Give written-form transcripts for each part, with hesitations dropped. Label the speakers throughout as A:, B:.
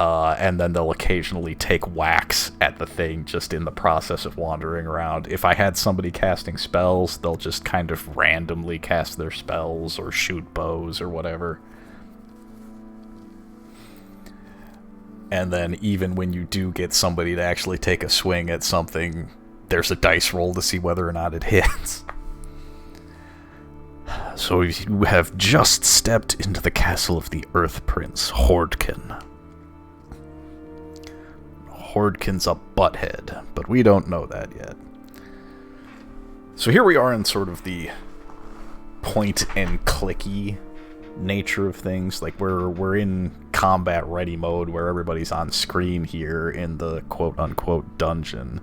A: And then they'll occasionally take whacks at the thing just in the process of wandering around. If I had somebody casting spells, they'll just kind of randomly cast their spells or shoot bows or whatever. And then even when you do get somebody to actually take a swing at something, there's a dice roll to see whether or not it hits. So you have just stepped into the castle of the Earth Prince, Hordkin. Hordkin's a butthead, but we don't know that yet. So here we are in sort of the point-and-clicky nature of things. Like, we're in combat-ready mode, where everybody's on screen here in the quote-unquote dungeon.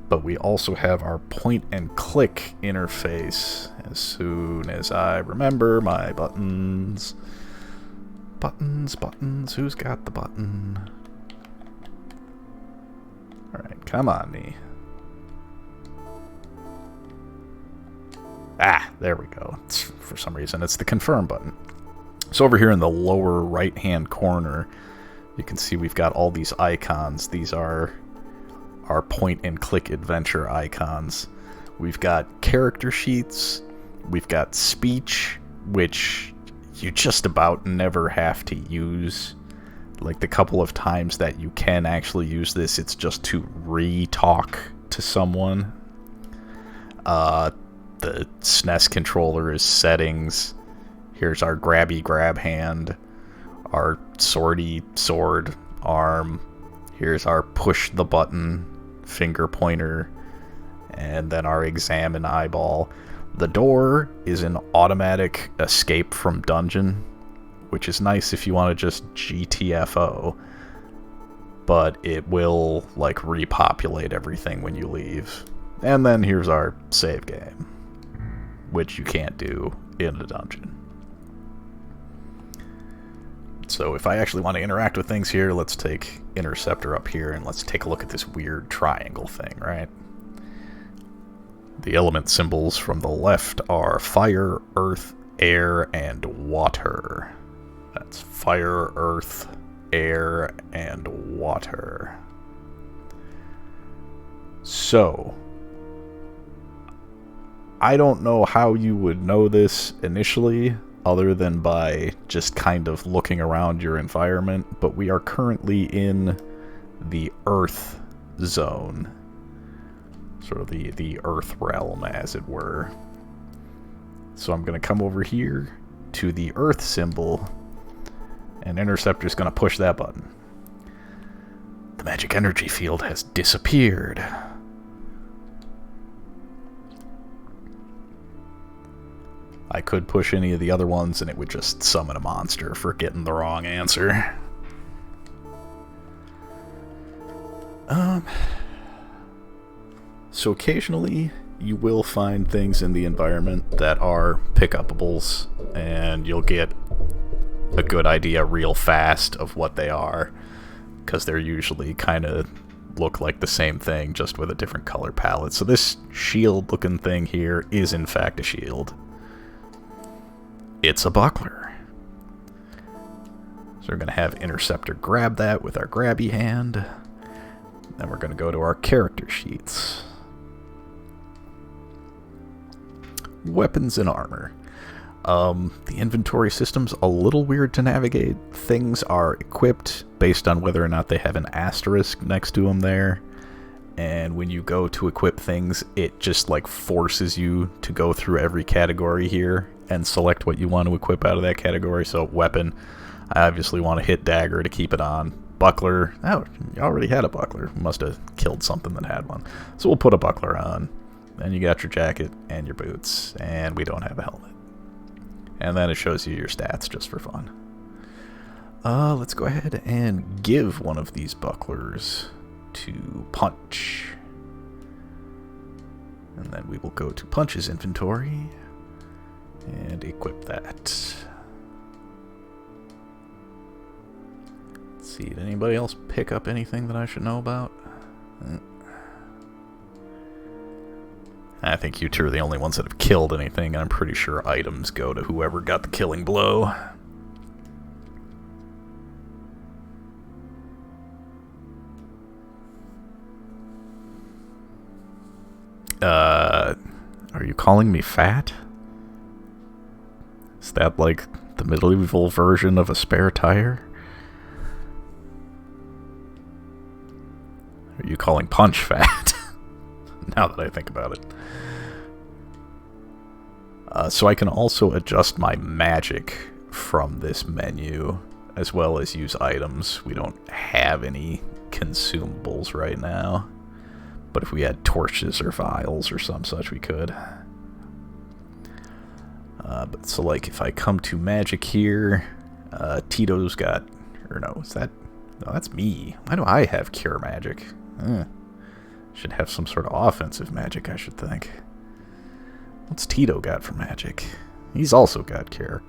A: But we also have our point-and-click interface as soon as I remember my buttons. Buttons, who's got the button? Alright, come on, me. Ah, there we go. For some reason, it's the confirm button. So over here in the lower right-hand corner, you can see we've got all these icons. These are our point-and-click adventure icons. We've got character sheets. We've got speech, which you just about never have to use. Like, the couple of times that you can actually use this, it's just to re-talk to someone. The SNES controller is settings. Here's our grabby grab hand, our swordy sword arm. Here's our push the button finger pointer, and then our examine eyeball. The door is an automatic escape from dungeon, which is nice if you want to just GTFO, but it will, like, repopulate everything when you leave. And then here's our save game, which you can't do in a dungeon. So if I actually want to interact with things here, let's take Interceptor up here, and let's take a look at this weird triangle thing, right? The element symbols from the left are fire, earth, air, and water. That's fire, earth, air, and water. So, I don't know how you would know this initially, other than by just kind of looking around your environment, but we are currently in the Earth zone. Sort of the Earth realm, as it were. So I'm going to come over here to the Earth symbol, and Interceptor's going to push that button. The magic energy field has disappeared. I could push any of the other ones and it would just summon a monster for getting the wrong answer. So occasionally you will find things in the environment that are pick-upables, and you'll get a good idea real fast of what they are, because they're usually kind of look like the same thing, just with a different color palette. So this shield-looking thing here is in fact a shield. It's a buckler. So we're going to have Interceptor grab that with our grabby hand. Then we're going to go to our character sheets. Weapons and armor. The inventory system's a little weird to navigate. Things are equipped based on whether or not they have an asterisk next to them there. And when you go to equip things, it just like forces you to go through every category here and select what you want to equip out of that category. So weapon, I obviously want to hit dagger to keep it on. Buckler, oh, you already had a buckler. Must have killed something that had one. So we'll put a buckler on. Then you got your jacket and your boots, and we don't have a helmet. And then it shows you your stats just for fun. Let's go ahead and give one of these bucklers to Punch. And then we will go to Punch's inventory and equip that. Let's see, did anybody else pick up anything that I should know about? I think you two are the only ones that have killed anything. I'm pretty sure items go to whoever got the killing blow. Are you calling me fat? Is that like the medieval version of a spare tire? Are you calling Punch fat? Now that I think about it. So I can also adjust my magic from this menu, as well as use items. We don't have any consumables right now, but if we had torches or vials or some such, we could. But so like if I come to magic here, Tito's got, or no, is that, no, that's me. Why do I have cure magic? Should have some sort of offensive magic, I should think. What's Tito got for magic? He's also got cure.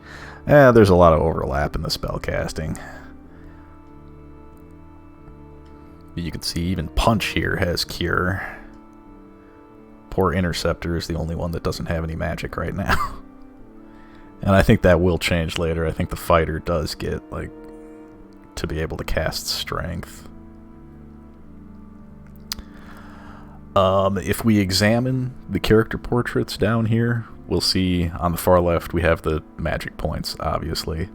A: There's a lot of overlap in the spell casting. You can see even Punch here has cure. Poor Interceptor is the only one that doesn't have any magic right now. And I think that will change later. I think the fighter does get, like, to be able to cast strength. If we examine the character portraits down here, we'll see on the far left we have the magic points, obviously.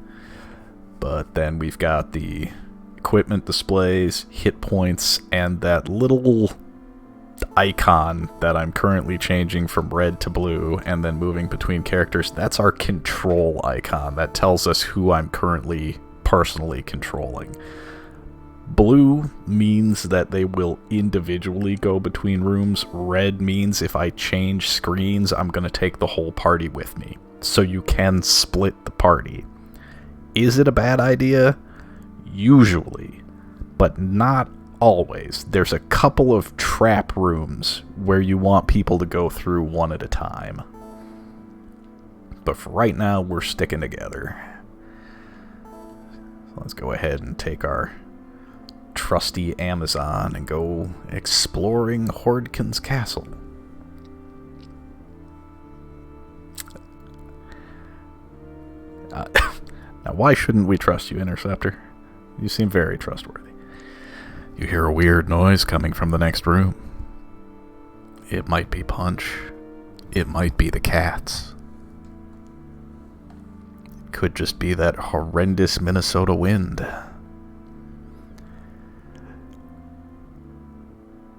A: But then we've got the equipment displays, hit points, and that little icon that I'm currently changing from red to blue and then moving between characters. That's our control icon. That tells us who I'm currently personally controlling. Blue means that they will individually go between rooms. Red means if I change screens, I'm going to take the whole party with me. So you can split the party. Is it a bad idea? Usually, but not always. There's a couple of trap rooms where you want people to go through one at a time. But for right now, we're sticking together. So let's go ahead and take our trusty Amazon and go exploring Hordkin's castle. Now, why shouldn't we trust you, Interceptor? You seem very trustworthy. You hear a weird noise coming from the next room. It might be Punch. It might be the cats. It could just be that horrendous Minnesota wind.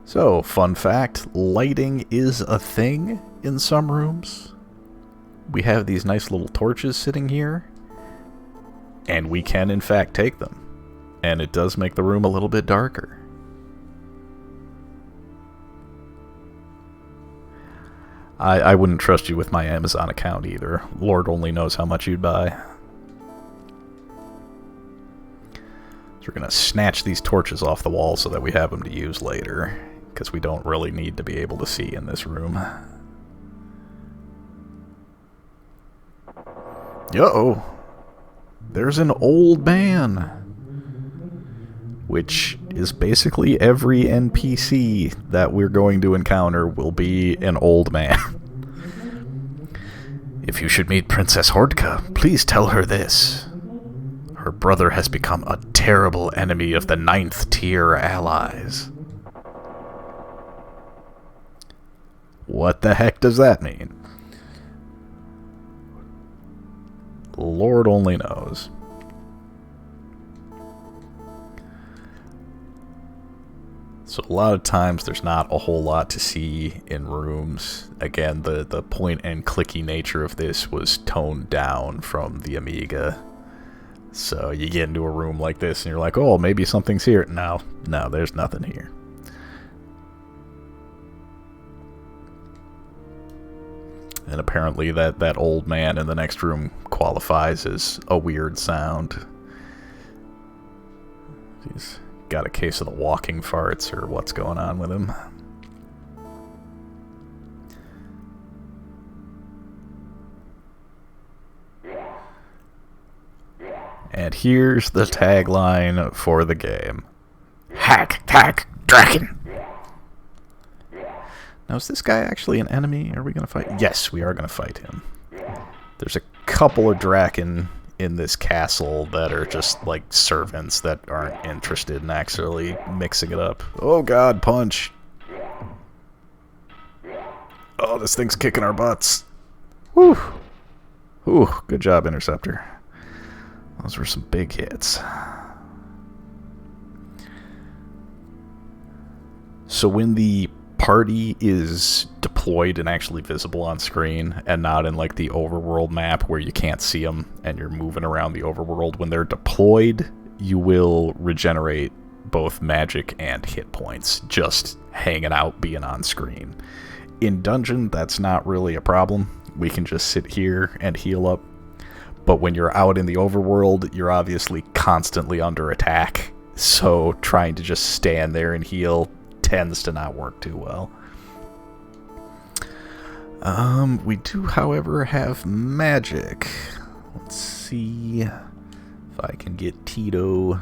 A: So, fun fact, lighting is a thing in some rooms. We have these nice little torches sitting here, and we can in fact take them. And it does make the room a little bit darker. I wouldn't trust you with my Amazon account either. Lord only knows how much you'd buy. So we're going to snatch these torches off the wall so that we have them to use later, because we don't really need to be able to see in this room. Uh-oh. There's an old man. Which is basically every NPC that we're going to encounter will be an old man. If you should meet Princess Hordka, please tell her this. Her brother has become a terrible enemy of the 9th tier allies. What the heck does that mean? Lord only knows. So a lot of times there's not a whole lot to see in rooms. Again, the point and clicky nature of this was toned down from the Amiga. So you get into a room like this and you're like, oh, maybe something's here. No, there's nothing here. And apparently that old man in the next room qualifies as a weird sound. He's got a case of the walking farts or what's going on with him. And here's the tagline for the game. Hack, tack, Drakkhen! Now, is this guy actually an enemy? Are we going to fight? Yes, we are going to fight him. There's a couple of Drakkhen in this castle that are just like servants that aren't interested in actually mixing it up. Oh god, Punch! Oh, this thing's kicking our butts. Whew. Ooh, good job, Interceptor. Those were some big hits. So when the party is deployed and actually visible on screen, and not in like the overworld map where you can't see them and you're moving around the overworld, when they're deployed, you will regenerate both magic and hit points just hanging out, being on screen. In dungeon, that's not really a problem. We can just sit here and heal up. But when you're out in the overworld, you're obviously constantly under attack. So trying to just stand there and heal tends to not work too well. We do, however, have magic. Let's see if I can get Tito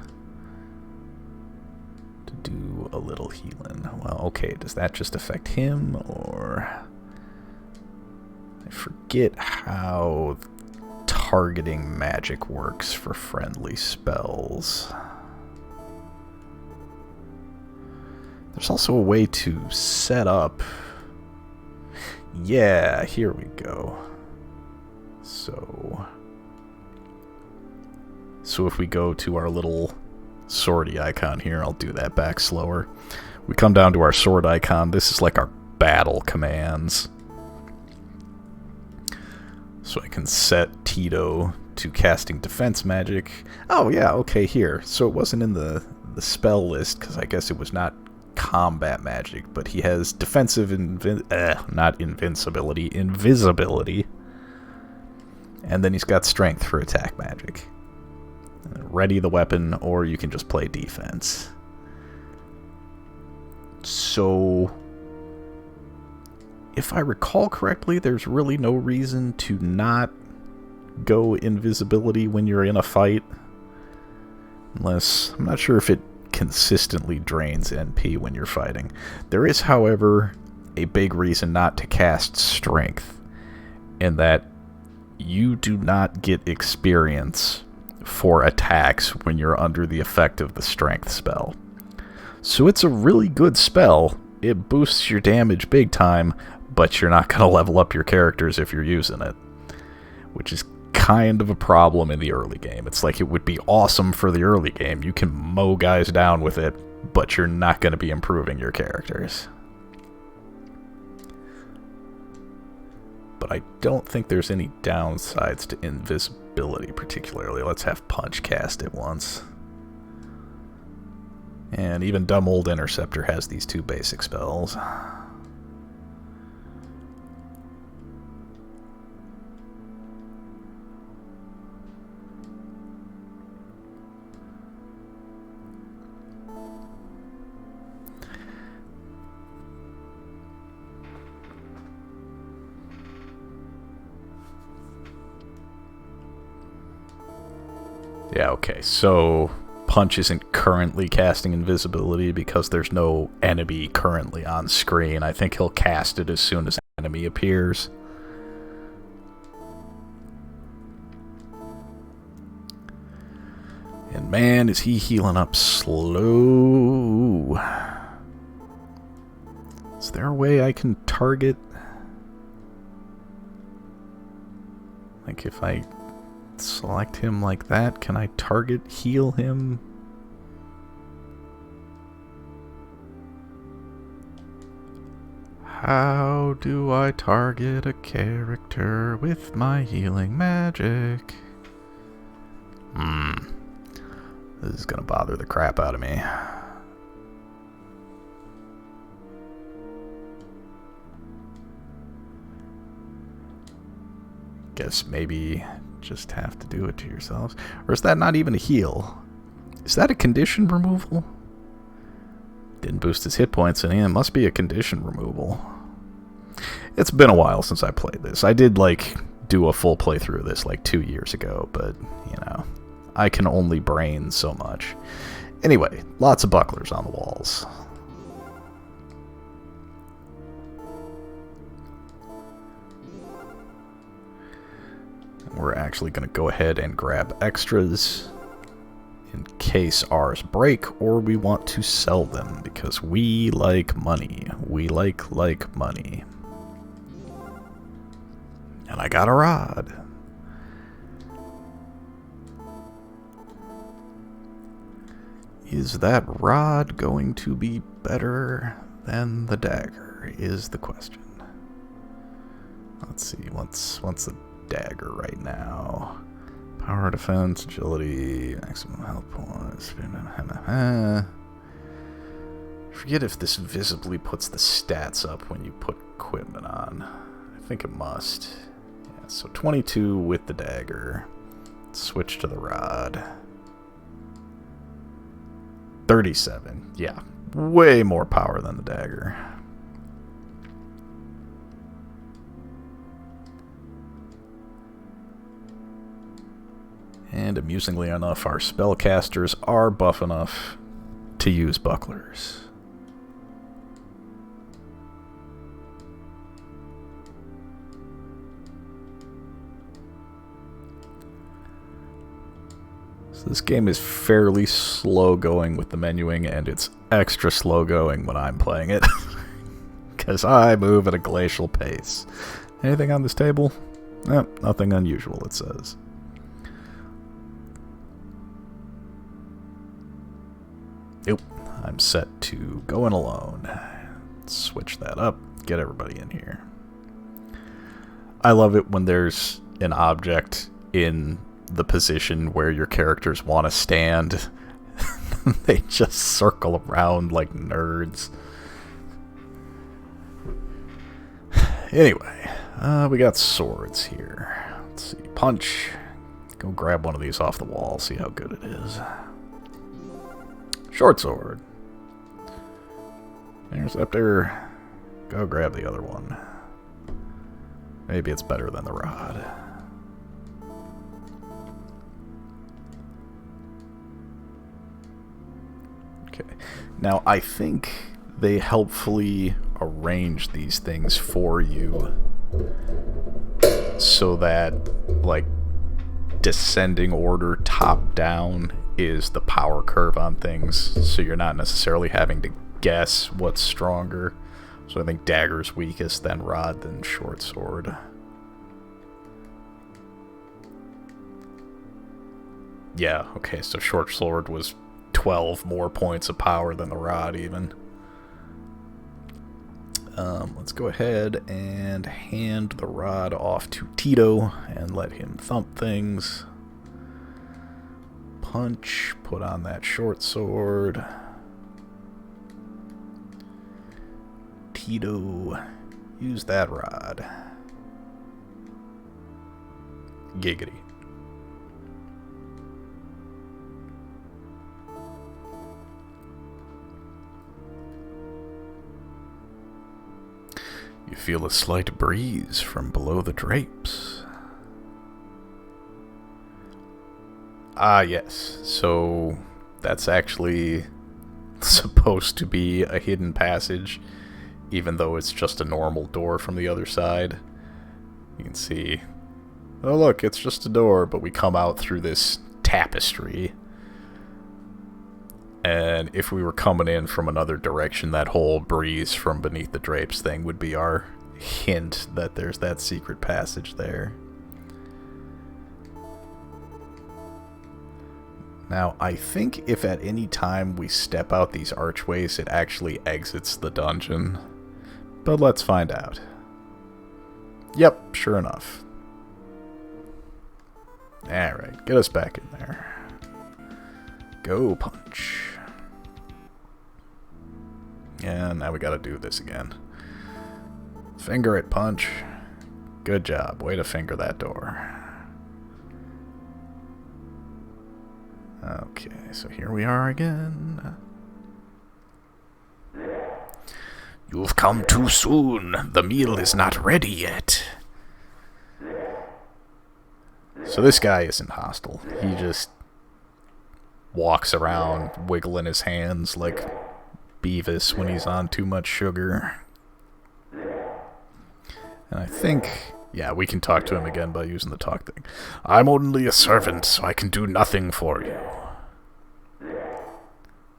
A: to do a little healing. Well, okay, does that just affect him, or... I forget how targeting magic works for friendly spells. There's also a way to set up... Yeah, here we go. So if we go to our little swordy icon here, I'll do that back slower. We come down to our sword icon. This is like our battle commands. So I can set Tito to casting defense magic. Oh yeah, okay, here. So it wasn't in the spell list because I guess it was not combat magic, but he has defensive not invincibility, invisibility. And then he's got strength for attack magic. Ready the weapon, or you can just play defense. So if I recall correctly, there's really no reason to not go invisibility when you're in a fight. Unless, I'm not sure if it consistently drains NP when you're fighting. There is, however, a big reason not to cast strength, in that you do not get experience for attacks when you're under the effect of the strength spell. So it's a really good spell. It boosts your damage big time, but you're not going to level up your characters if you're using it, which is kind of a problem in the early game. It's like it would be awesome for the early game. You can mow guys down with it, but you're not going to be improving your characters. But I don't think there's any downsides to invisibility particularly. Let's have Punch cast it once. And even dumb old Interceptor has these two basic spells. Yeah, okay, so Punch isn't currently casting invisibility because there's no enemy currently on screen. I think he'll cast it as soon as an enemy appears. And man, is he healing up slow. Is there a way I can target? Like if I select him like that, can I target heal him? How do I target a character with my healing magic? This is gonna bother the crap out of me. Guess maybe just have to do it to yourselves. Or is that not even a heal? Is that a condition removal? Didn't boost his hit points, and it must be a condition removal. It's been a while since I played this. I did, like, do a full playthrough of this, like, 2 years ago, but, you know, I can only brain so much. Anyway, lots of bucklers on the walls. We're actually going to go ahead and grab extras in case ours break or we want to sell them because we like money. We like money. And I got a rod. Is that rod going to be better than the dagger, is the question. Let's see, what's the dagger right now? Power, defense, agility, maximum health points. Forget if this visibly puts the stats up when you put equipment on. I think it must. Yeah, so 22 with the dagger. Switch to the rod. 37. Yeah, way more power than the dagger. And amusingly enough, our spellcasters are buff enough to use bucklers. So this game is fairly slow going with the menuing, and it's extra slow going when I'm playing it. Because I move at a glacial pace. Anything on this table? Nothing unusual, it says. Nope, I'm set to going alone. Switch that up, get everybody in here. I love it when there's an object in the position where your characters want to stand. They just circle around like nerds. Anyway, we got swords here. Let's see, punch. Go grab one of these off the wall, see how good it is. Short sword. Interceptor. Go grab the other one. Maybe it's better than the rod. Okay. Now, I think they helpfully arrange these things for you so that, like, descending order top down is the power curve on things, so you're not necessarily having to guess what's stronger. So I think dagger's weakest, then rod, then short sword. Yeah, okay, so short sword was 12 more points of power than the rod even. Let's go ahead and hand the rod off to Tito and let him thump things. Punch, put on that short sword. Tito, use that rod. Giggity. You feel a slight breeze from below the drapes. Ah, yes. So that's actually supposed to be a hidden passage, even though it's just a normal door from the other side. You can see, oh look, it's just a door, but we come out through this tapestry. And if we were coming in from another direction, that whole breeze from beneath the drapes thing would be our hint that there's that secret passage there. Now, I think if at any time we step out these archways, it actually exits the dungeon. But let's find out. Yep, sure enough. Alright, get us back in there. Go punch. And now we gotta do this again. Finger it, punch. Good job. Way to finger that door. Okay, so here we are again. You've come too soon. The meal is not ready yet. So this guy isn't hostile. He just walks around wiggling his hands like Beavis when he's on too much sugar. And I think, yeah, we can talk to him again by using the talk thing. I'm only a servant, so I can do nothing for you.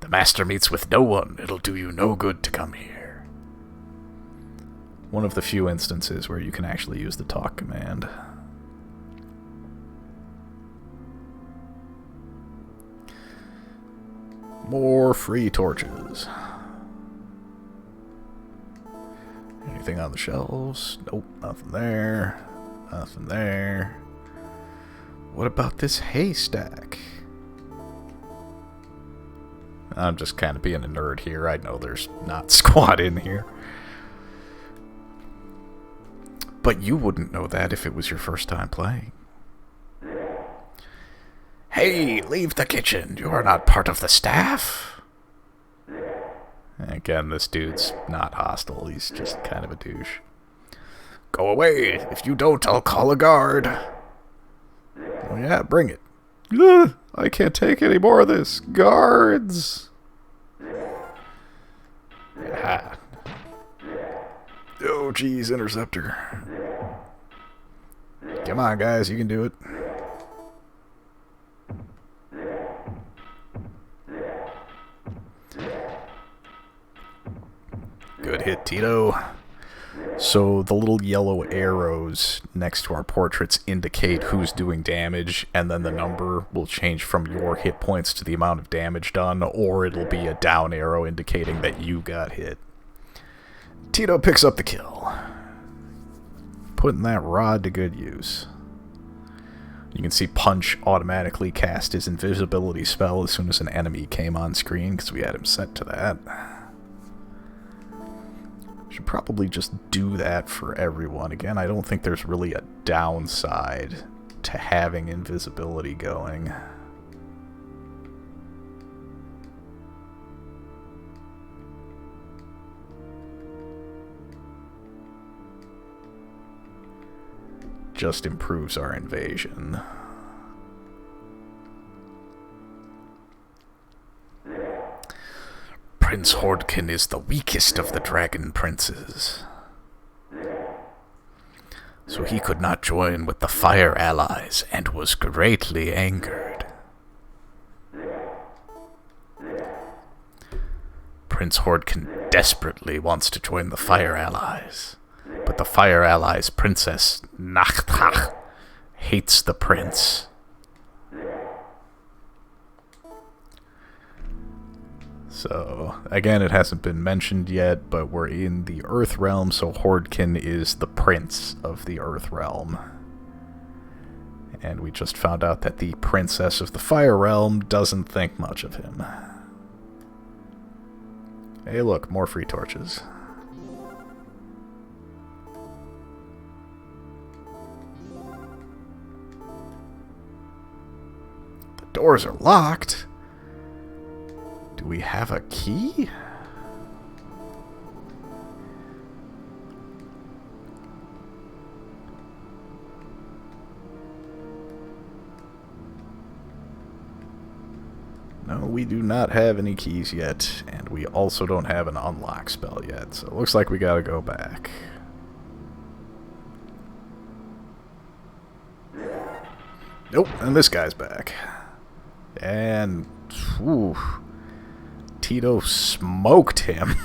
A: The master meets with no one. It'll do you no good to come here. One of the few instances where you can actually use the talk command. More free torches. Anything on the shelves? Nope, nothing there. Nothing there. What about this haystack? I'm just kind of being a nerd here. I know there's not squat in here. But you wouldn't know that if it was your first time playing. Hey, leave the kitchen. You are not part of the staff. Again, this dude's not hostile. He's just kind of a douche. Go away. If you don't, I'll call a guard. Oh yeah, bring it. Ugh, I can't take any more of this. Guards. Yeah. Oh, geez, interceptor. Come on, guys, you can do it. Good hit, Tito. So the little yellow arrows next to our portraits indicate who's doing damage, and then the number will change from your hit points to the amount of damage done, or it'll be a down arrow indicating that you got hit. Tito picks up the kill. Putting that rod to good use. You can see Punch automatically cast his invisibility spell as soon as an enemy came on screen, because we had him set to that. Should probably just do that for everyone. Again, I don't think there's really a downside to having invisibility going. Just improves our invasion. Prince Hordkin is the weakest of the dragon princes, so he could not join with the fire allies and was greatly angered. Prince Hordkin desperately wants to join the fire allies, but the fire allies' princess Nachtach hates the prince. So, again, it hasn't been mentioned yet, but we're in the Earth Realm, so Hordkin is the prince of the Earth Realm. And we just found out that the princess of the Fire Realm doesn't think much of him. Hey look, more free torches. The doors are locked. Do we have a key? No, we do not have any keys yet, and we also don't have an unlock spell yet, so it looks like we gotta go back. Nope, and this guy's back. And, whew, Tito smoked him.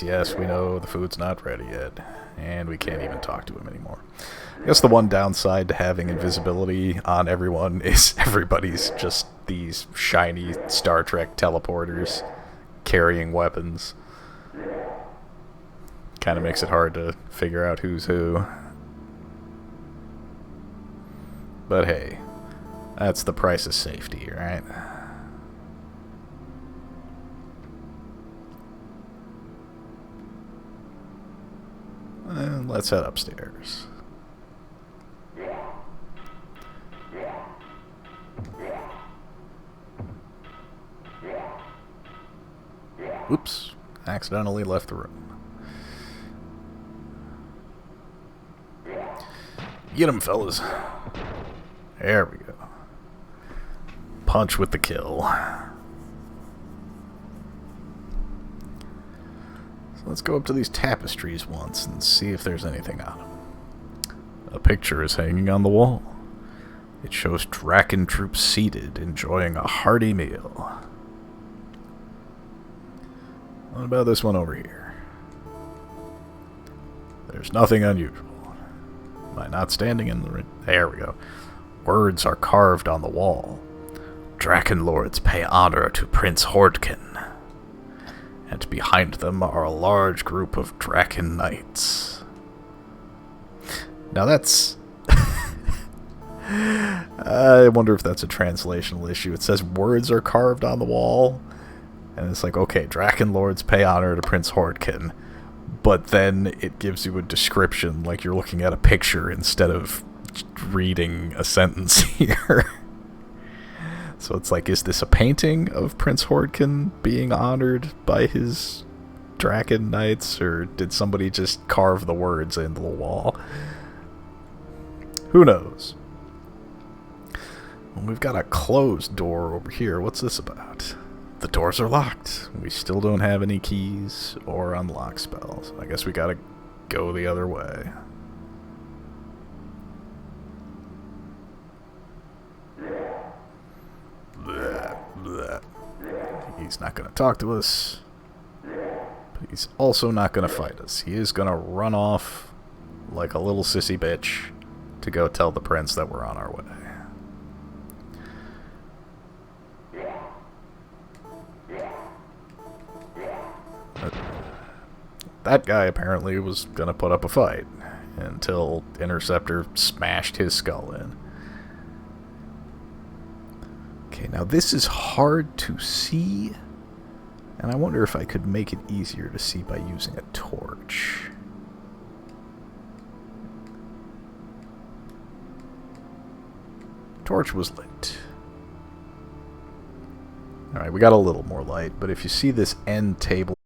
A: Yes, we know the food's not ready yet. And we can't even talk to him anymore. I guess the one downside to having invisibility on everyone is everybody's just these shiny Star Trek teleporters carrying weapons. Kind of makes it hard to figure out who's who. But hey, that's the price of safety, right? And let's head upstairs. Oops, accidentally left the room. Get him, fellas. There we go. Punch with the kill. So let's go up to these tapestries once and see if there's anything on them. A picture is hanging on the wall. It shows Drakkhen troops seated, enjoying a hearty meal. What about this one over here? There's nothing unusual. Am I not standing in the... There we go. Words are carved on the wall. Drakkhen lords pay honor to Prince Drakkhen. And behind them are a large group of Drakkhen knights. Now that's... I wonder if that's a translational issue. It says words are carved on the wall. And it's like, okay, Drakkhen lords pay honor to Prince Drakkhen. But then it gives you a description like you're looking at a picture instead of reading a sentence here. So it's like, is this a painting of Prince Drakkhen being honored by his Drakkhen knights, or did somebody just carve the words into the wall? Who knows? Well, we've got a closed door over here. What's this about? The doors are locked. We still don't have any keys or unlock spells. I guess we gotta go the other way. Blah, blah. He's not gonna talk to us. But he's also not gonna fight us. He is gonna run off like a little sissy bitch to go tell the prince that we're on our way. That guy apparently was gonna put up a fight until Interceptor smashed his skull in. Okay, now this is hard to see, and I wonder if I could make it easier to see by using a torch. Torch was lit. Alright, we got a little more light, but if you see this end table